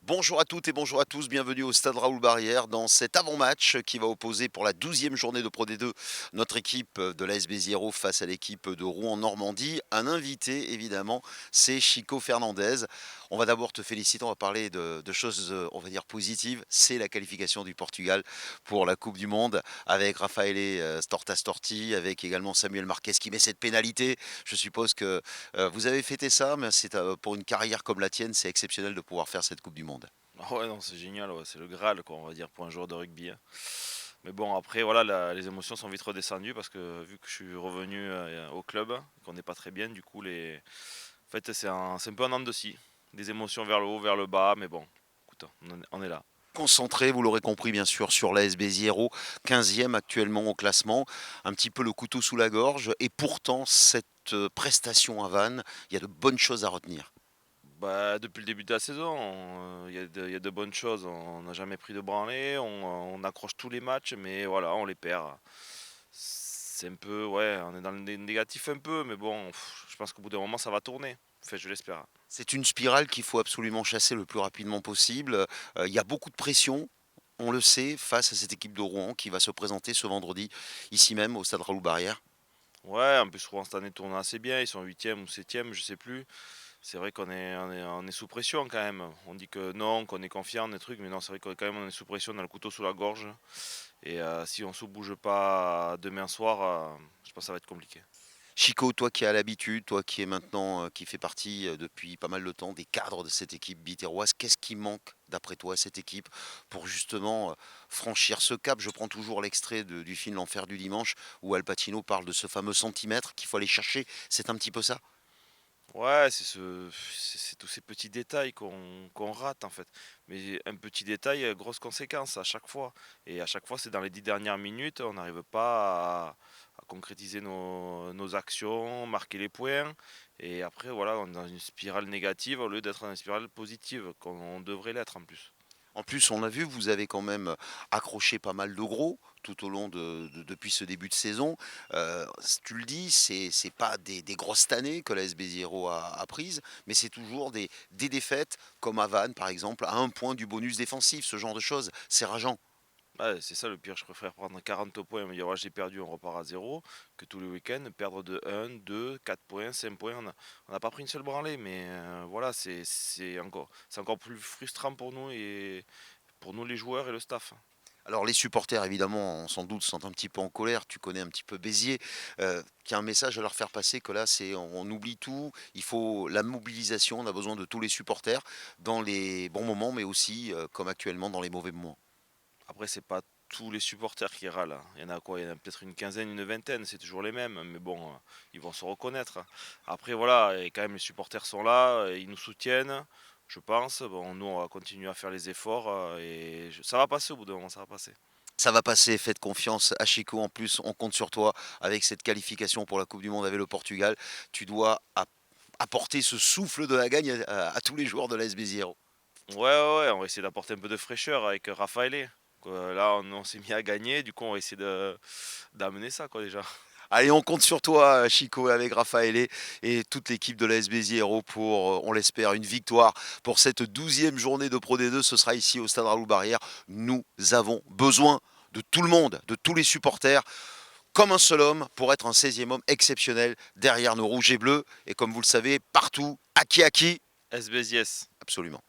Bonjour à toutes et bonjour à tous, bienvenue au Stade Raoul Barrière dans cet avant-match qui va opposer pour la 12e journée de Pro D2 notre équipe de l'AS Béziero face à l'équipe de Rouen-Normandie. Un invité évidemment, c'est Chico Fernandez. On va d'abord te féliciter, on va parler de choses on va dire positives. C'est la qualification du Portugal pour la Coupe du Monde avec Raffaele Storta Storti, avec également Samuel Marquez qui met cette pénalité. Je suppose que vous avez fêté ça, mais c'est pour une carrière comme la tienne, c'est exceptionnel de pouvoir faire cette Coupe du Monde. Ah ouais, non, c'est génial, ouais, c'est le Graal, quoi, on va dire, pour un joueur de rugby, hein. Mais bon, après, voilà, les émotions sont vite redescendues parce que vu que je suis revenu au club, qu'on n'est pas très bien, du coup, en fait, c'est un peu un an de scie. Des émotions vers le haut, vers le bas, mais bon, écoute, on est là. Concentré, vous l'aurez compris bien sûr, sur l'AS Béziero, 15e actuellement au classement, un petit peu le couteau sous la gorge, et pourtant cette prestation à Vannes, il y a de bonnes choses à retenir. Bah, depuis le début de la saison, il y a de bonnes choses. On n'a jamais pris de branlée, on accroche tous les matchs, mais voilà, on les perd. C'est un peu, ouais, on est dans le négatif un peu, mais bon, je pense qu'au bout d'un moment, ça va tourner. Enfin, je l'espère. C'est une spirale qu'il faut absolument chasser le plus rapidement possible. Il y a beaucoup de pression, on le sait, face à cette équipe de Rouen qui va se présenter ce vendredi, ici même au Stade Raoul Barrière. Ouais, en plus, Rouen cette année tourne assez bien. Ils sont huitième ou septième, je sais plus. C'est vrai qu'on est sous pression quand même. On dit que non, qu'on est confiant, des trucs, mais non, c'est vrai qu'on quand même on est sous pression, on a le couteau sous la gorge. Et si on ne se bouge pas demain soir, je pense que ça va être compliqué. Chico, toi qui as l'habitude, toi qui est maintenant, qui fait partie depuis pas mal de temps des cadres de cette équipe bitéroise, qu'est-ce qui manque d'après toi à cette équipe pour justement franchir ce cap? Je prends toujours l'extrait du film L'Enfer du dimanche où Al Pacino parle de ce fameux centimètre qu'il faut aller chercher. C'est un petit peu ça. Ouais, c'est tous ces petits détails qu'on rate en fait. Mais un petit détail, grosse conséquence à chaque fois. Et à chaque fois, c'est dans les 10 dernières minutes, on n'arrive pas à concrétiser nos actions, marquer les points. Et après, voilà, on est dans une spirale négative au lieu d'être dans une spirale positive, qu'on devrait l'être en plus. En plus, on a vu, vous avez quand même accroché pas mal de gros tout au long depuis ce début de saison. Tu le dis, c'est pas des grosses années que la SB Zero a prises, mais c'est toujours des défaites comme à Vannes, par exemple, à un point du bonus défensif, ce genre de choses. C'est rageant. Ouais, c'est ça le pire, je préfère prendre 40 points et me dire ouais, j'ai perdu, on repart à zéro, que tous les week-ends perdre de 1, 2, 4 points, 5 points. On n'a pas pris une seule branlée, mais voilà, c'est encore plus frustrant pour nous et pour nous les joueurs et le staff. Alors les supporters, évidemment, sans doute sont un petit peu en colère. Tu connais un petit peu Béziers, qui a un message à leur faire passer que là, on oublie tout. Il faut la mobilisation. On a besoin de tous les supporters dans les bons moments, mais aussi, comme actuellement, dans les mauvais moments. Après, c'est pas tous les supporters qui râlent, hein. Il y en a quoi? Il y en a peut-être une quinzaine, une vingtaine, c'est toujours les mêmes, mais bon, ils vont se reconnaître. Après, voilà, et quand même, les supporters sont là, ils nous soutiennent, je pense. Bon, nous, on va continuer à faire les efforts, ça va passer au bout d'un moment, ça va passer. Ça va passer, faites confiance à Chico. En plus, on compte sur toi avec cette qualification pour la Coupe du Monde avec le Portugal. Tu dois apporter ce souffle de la gagne à tous les joueurs de l'AS Béziero. Ouais, ouais, ouais, on va essayer d'apporter un peu de fraîcheur avec Raffaele. Là, on s'est mis à gagner, du coup, on va essayer d'amener ça, quoi, déjà. Allez, on compte sur toi, Chico, avec Raffaele et toute l'équipe de l'AS Béziero pour, on l'espère, une victoire pour cette 12e journée de Pro D2. Ce sera ici au Stade Raoul Barrière. Nous avons besoin de tout le monde, de tous les supporters, comme un seul homme pour être un 16e homme exceptionnel derrière nos rouges et bleus. Et comme vous le savez, partout, à qui, SBS. absolument.